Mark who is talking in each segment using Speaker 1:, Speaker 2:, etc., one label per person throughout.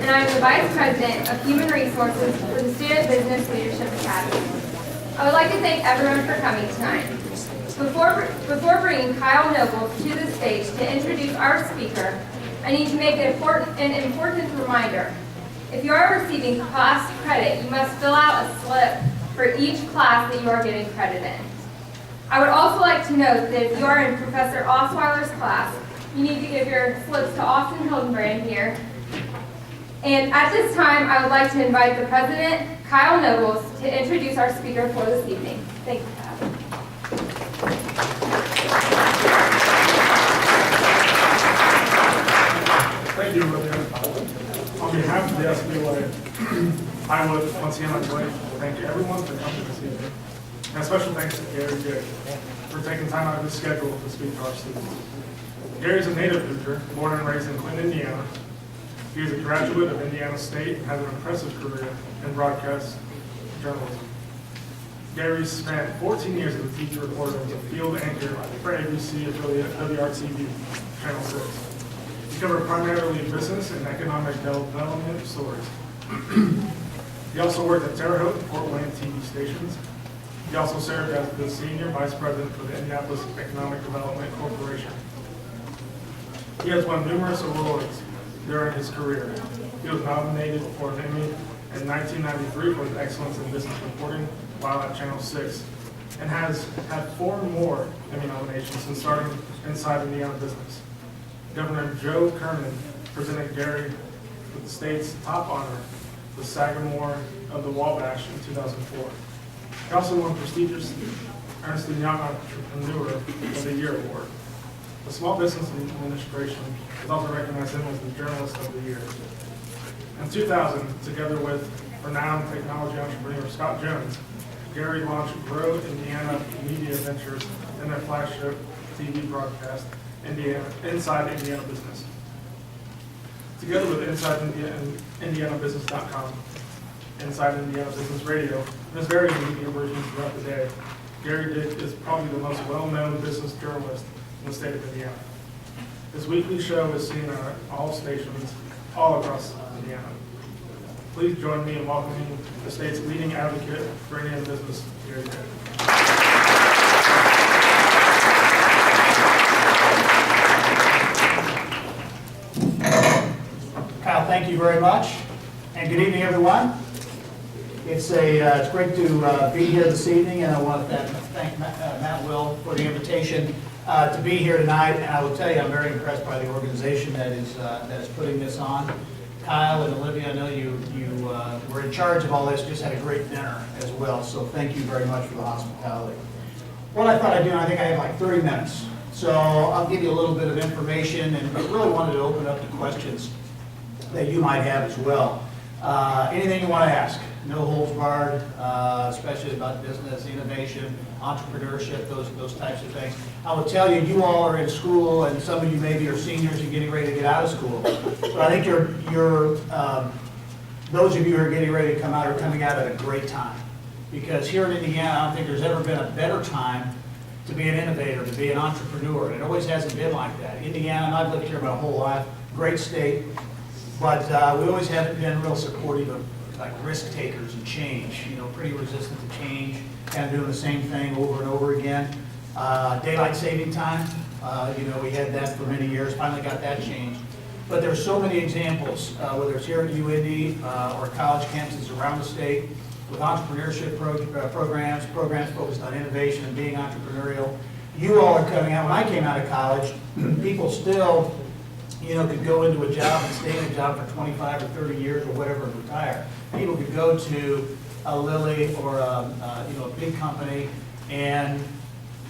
Speaker 1: and I am the Vice President of Human Resources for the Student Business Leadership Academy. I would like to thank everyone for coming tonight. Before bringing Kyle Nobles to the stage to introduce our speaker, I need to make an important reminder. If you are receiving class credit, you must fill out a slip for each class that you are getting credit in. I would also like to note that if you are in Professor Osweiler's class, you need to give your slips to Austin Hildenbrand here. And at this time, I would like to invite the President, Kyle Nobles, to introduce our speaker for this evening. Thank you, Kyle.
Speaker 2: Thank you, Olivia. On behalf of the Sbla, I would once again like to thank everyone for coming this evening. And a special thanks to Gary Dick for taking time out of his schedule to speak to our students. Gary's a native Hoosier, born and raised in Clinton, Indiana. He is a graduate of Indiana State and has an impressive career in broadcast journalism. Gary spent 14 years as a teacher reporter as a field anchor for ABC affiliate WRTV, Channel 6. He covered primarily business and economic development stories. He also worked at Terre Haute and Fort Wayne TV stations. He also served as the Senior Vice President for the Indianapolis Economic Development Corporation. He has won numerous awards during his career. He was nominated for an Emmy in 1993 for his excellence in business reporting while at Channel 6, and has had 4 more Emmy nominations since starting inside Indiana business. Governor Joe Kernan presented Gary with the state's top honor, the Sagamore of the Wabash, in 2004. He also won prestigious Ernst & Young Entrepreneur of the Year award. The Small Business Administration has also recognized him as the Journalist of the Year. In 2000, together with renowned technology entrepreneur Scott Jones, Gary launched Grow Indiana Media Ventures in their flagship TV broadcast, Inside Indiana Business. Together with InsideIndianaBusiness.com, Inside Indiana Business Radio, and his various media versions throughout the day, Gary Dick is probably the most well-known business journalist in the state of Indiana. His weekly show is seen on all stations all across Indiana. Please join me in welcoming the state's leading advocate for Indiana business, Gary Dick.
Speaker 3: Kyle, thank you very much, and good evening, everyone. It's great to be here this evening, and I want to thank Matt Will for the invitation to be here tonight. And I will tell you, I'm very impressed by the organization that is putting this on. Kyle and Olivia, I know you were in charge of all this. Just had a great dinner as well, so thank you very much for the hospitality. What I thought I'd do, I think I have like 30 minutes, so I'll give you a little bit of information, but really wanted to open up to questions that you might have as well. Anything you want to ask, no holds barred, especially about business, innovation, entrepreneurship, those types of things. I will tell you, you all are in school, and some of you maybe are seniors and getting ready to get out of school. But I think those of you who are getting ready to come out are coming out at a great time. Because here in Indiana, I don't think there's ever been a better time to be an innovator, to be an entrepreneur. It always hasn't been like that. Indiana, and I've lived here my whole life, great state. But we always haven't been real supportive of like risk takers and change. You know, pretty resistant to change, kind of doing the same thing over and over again. Daylight saving time, we had that for many years. Finally got that changed. But there's so many examples, whether it's here at UIndy or college campuses around the state, with entrepreneurship programs focused on innovation and being entrepreneurial. You all are coming out. When I came out of college, people still could go into a job and stay in a job for 25 or 30 years or whatever and retire. People could go to a Lilly or a big company and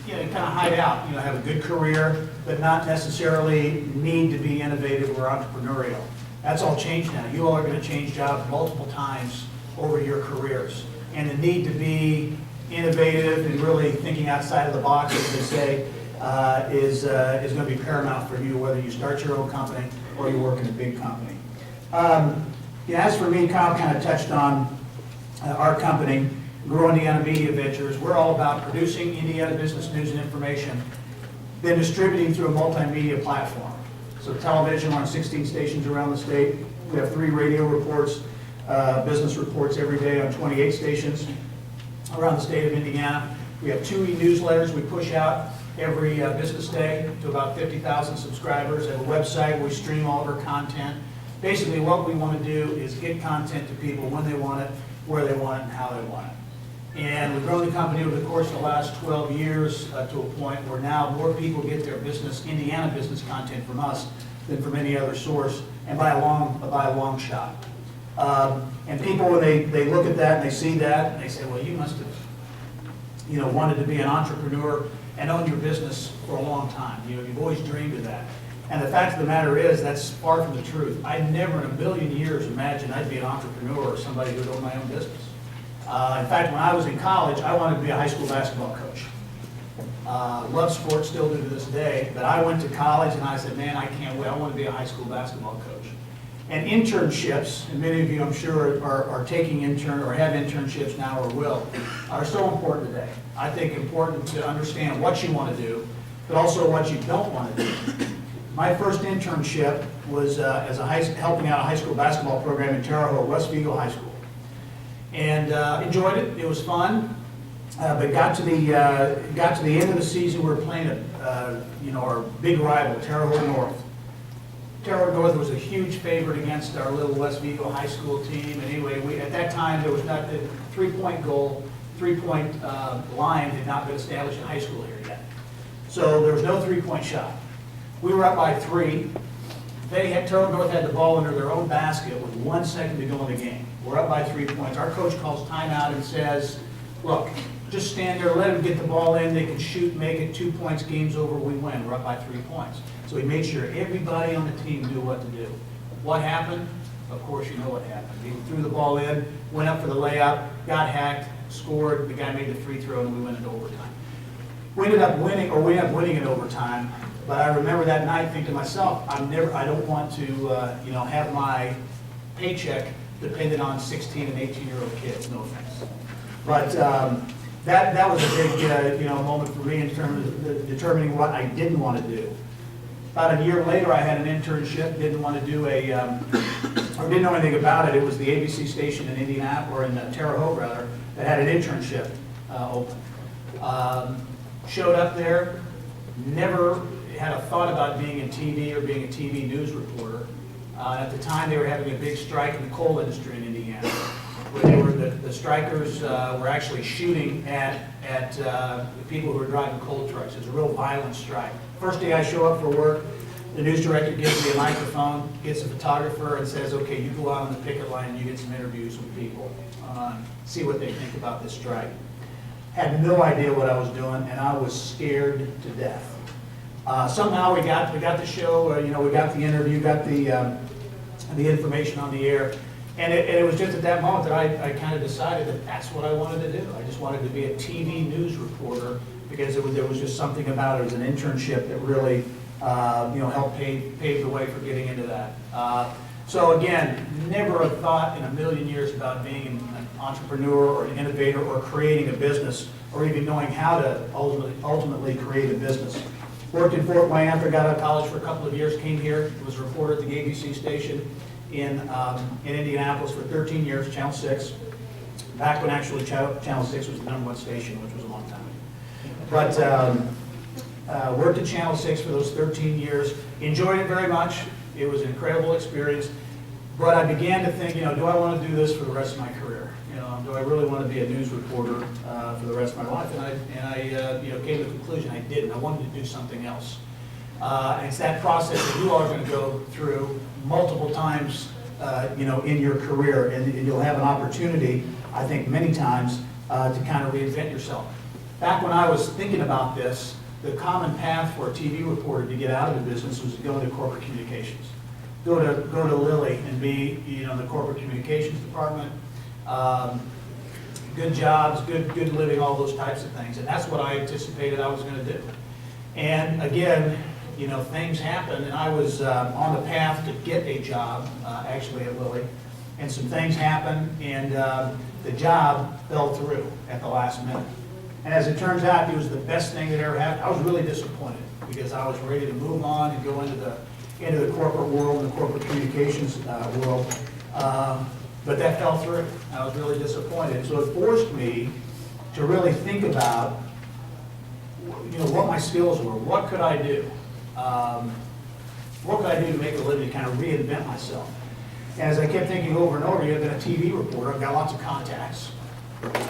Speaker 3: kind of hide out, have a good career, but not necessarily need to be innovative or entrepreneurial. That's all changed now. You all are going to change jobs multiple times over your careers. And the need to be innovative and really thinking outside of the box, as they say, is going to be paramount for you, whether you start your own company or you work in a big company. As for me, Kyle kind of touched on our company, Grow Indiana Media Ventures. We're all about producing Indiana business news and information, then distributing through a multimedia platform. So television, we're on 16 stations around the state. We have 3 radio reports, business reports every day on 28 stations around the state of Indiana. We have 2 e-newsletters we push out every business day to about 50,000 subscribers. We have a website where we stream all of our content. Basically, what we want to do is get content to people when they want it, where they want it, and how they want it. And we've grown the company over the course of the last 12 years to a point where now more people get their business, Indiana business content from us than from any other source, and by a long shot. And people, when they look at that and they see that, and they say, well, you must have wanted to be an entrepreneur and own your business for a long time. You've always dreamed of that. And the fact of the matter is, that's far from the truth. I never in a million years imagined I'd be an entrepreneur or somebody who would own my own business. In fact, when I was in college, I wanted to be a high school basketball coach. Love sports, still do to this day, but I went to college and I said, man, I can't wait, I want to be a high school basketball coach. And internships, and many of you I'm sure are taking or have internships now or will, are so important today. I think important to understand what you want to do, but also what you don't want to do. My first internship was helping out a high school basketball program in Terre Haute, West Vigo High School. And enjoyed it. It was fun. But got to the end of the season, we were playing our big rival, Terre Haute North. Terre Haute North was a huge favorite against our little West Vigo High School team. And anyway, at that time there was not the three-point line had not been established in high school here yet. So there was no three-point shot. We were up by 3. Terre Haute North had the ball under their own basket with 1 second to go in the game. We're up by 3 points. Our coach calls timeout and says, look, just stand there, let them get the ball in, they can shoot, make it 2 points, game's over, we win. We're up by 3 points. So he made sure everybody on the team knew what to do. What happened? Of course you know what happened. He threw the ball in, went up for the layup, got hacked, scored, the guy made the free throw, and we went into overtime. We ended up winning in overtime, but I remember that night thinking to myself, I don't want to have my paycheck dependent on 16 and 18-year-old kids, no offense. But that was a big moment for me in terms of determining what I didn't want to do. About a year later, I had an internship, didn't want to do or didn't know anything about it. It was the ABC station in Indianapolis, or in Terre Haute rather, that had an internship open. Showed up there, never had a thought about being in TV or being a TV news reporter. At the time, they were having a big strike in the coal industry in Indiana, where the strikers were actually shooting at the people who were driving coal trucks. It was a real violent strike. First day I show up for work, the news director gives me a microphone, gets a photographer, and says, okay, you go out on the picket line and you get some interviews with people, see what they think about this strike. Had no idea what I was doing, and I was scared to death. Somehow we got the show, we got the interview, got the information on the air, and it was just at that moment that I kind of decided that that's what I wanted to do. I just wanted to be a TV news reporter because there was just something about it. It was an internship that really helped pave the way for getting into that. So again, never a thought in a million years about being an entrepreneur or an innovator or creating a business or even knowing how to ultimately create a business. Worked in Fort Wayne after I got out of college for a couple of years, came here, was a reporter at the ABC station in Indianapolis for 13 years, Channel 6, back when actually Channel 6 was the #1 station, which was a long time ago. But worked at Channel 6 for those 13 years, enjoyed it very much. It was an incredible experience, but I began to think, do I want to do this for the rest of my career? Do I really want to be a news reporter for the rest of my life? And I came to the conclusion I didn't. I wanted to do something else. And it's that process that you all are going to go through multiple times, in your career, and you'll have an opportunity, I think, many times to kind of reinvent yourself. Back when I was thinking about this, the common path for a TV reporter to get out of the business was to go into corporate communications. Go to Lilly and be, in the corporate communications department. Good jobs, good living, all those types of things. And that's what I anticipated I was going to do. And again, things happened, and I was on the path to get a job, actually at Lilly, and some things happened, and the job fell through at the last minute. And as it turns out, it was the best thing that ever happened. I was really disappointed because I was ready to move on and go into into the corporate world and the corporate communications world. But that fell through. I was really disappointed. So it forced me to really think about, what my skills were. What could I do? What could I do to make a living, to kind of reinvent myself? And as I kept thinking over and over, I've been a TV reporter. I've got lots of contacts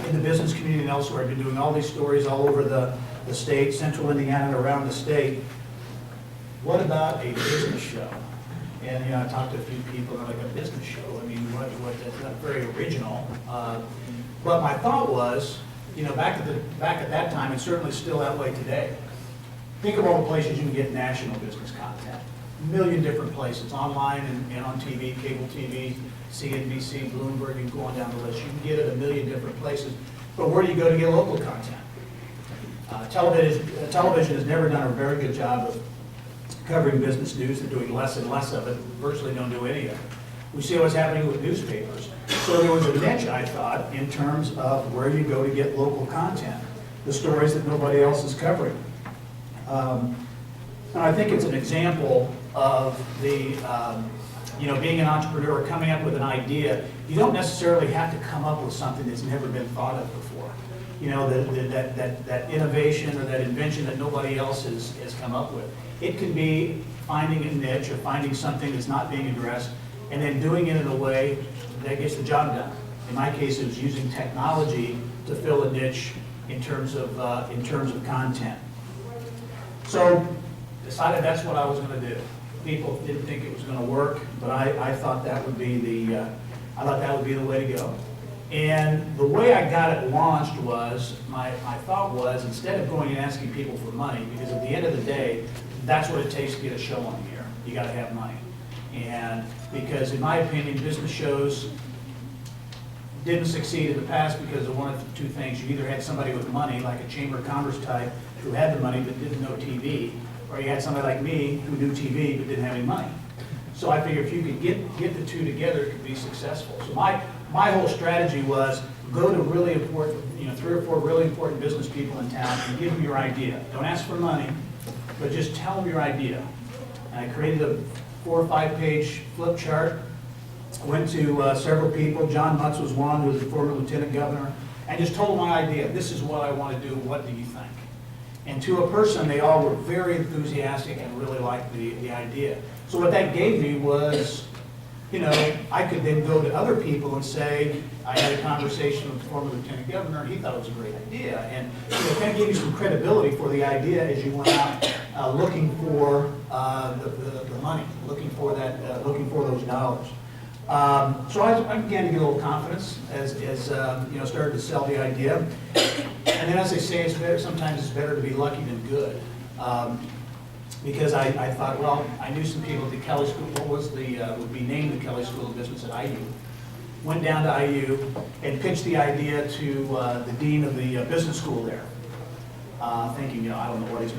Speaker 3: in the business community and elsewhere. I've been doing all these stories all over the state, central Indiana and around the state. What about a business show? And I talked to a few people, and they're like, a business show? I mean, that's not very original. But my thought was, back at that time, and certainly still that way today, think of all the places you can get national business content. A million different places, online and on TV, cable TV, CNBC, Bloomberg, you can go on down the list. You can get it a million different places. But where do you go to get local content? Television has never done a very good job of covering business news. They're doing less and less of it, virtually don't do any of it. We see what's happening with newspapers. So there was a niche, I thought, in terms of where you go to get local content, the stories that nobody else is covering. And I think it's an example of the, being an entrepreneur, coming up with an idea. You don't necessarily have to come up with something that's never been thought of before. That innovation or that invention that nobody else has come up with. It can be finding a niche or finding something that's not being addressed and then doing it in a way that gets the job done. In my case, it was using technology to fill a niche in terms of content. So decided that's what I was going to do. People didn't think it was going to work, but I thought that would be the way to go. And the way I got it launched was, my thought was, instead of going and asking people for money, because at the end of the day, that's what it takes to get a show on the air. You got to have money. And because in my opinion, business shows didn't succeed in the past because of one of two things. You either had somebody with money, like a Chamber of Commerce type, who had the money but didn't know TV, or you had somebody like me who knew TV but didn't have any money. So I figured if you could get the two together, it could be successful. So my whole strategy was go to really important, 3 or 4 really important business people in town and give them your idea. Don't ask for money, but just tell them your idea. And I created a 4 or 5 page flip chart. Went to several people. John Mutz was one, who was the former lieutenant governor, and just told them my idea. This is what I want to do. What do you think? And to a person, they all were very enthusiastic and really liked the idea. So what that gave me was, I could then go to other people and say, I had a conversation with the former lieutenant governor, and he thought it was a great idea. And it kind of gave you some credibility for the idea as you went out looking for the money, looking for those dollars. So I began to get a little confidence as started to sell the idea. And then, as they say, sometimes it's better to be lucky than good. Because I thought, well, I knew some people at the Kelley School, would be named the Kelley School of Business at IU. Went down to IU and pitched the idea to the dean of the business school there, thinking, I don't know what he's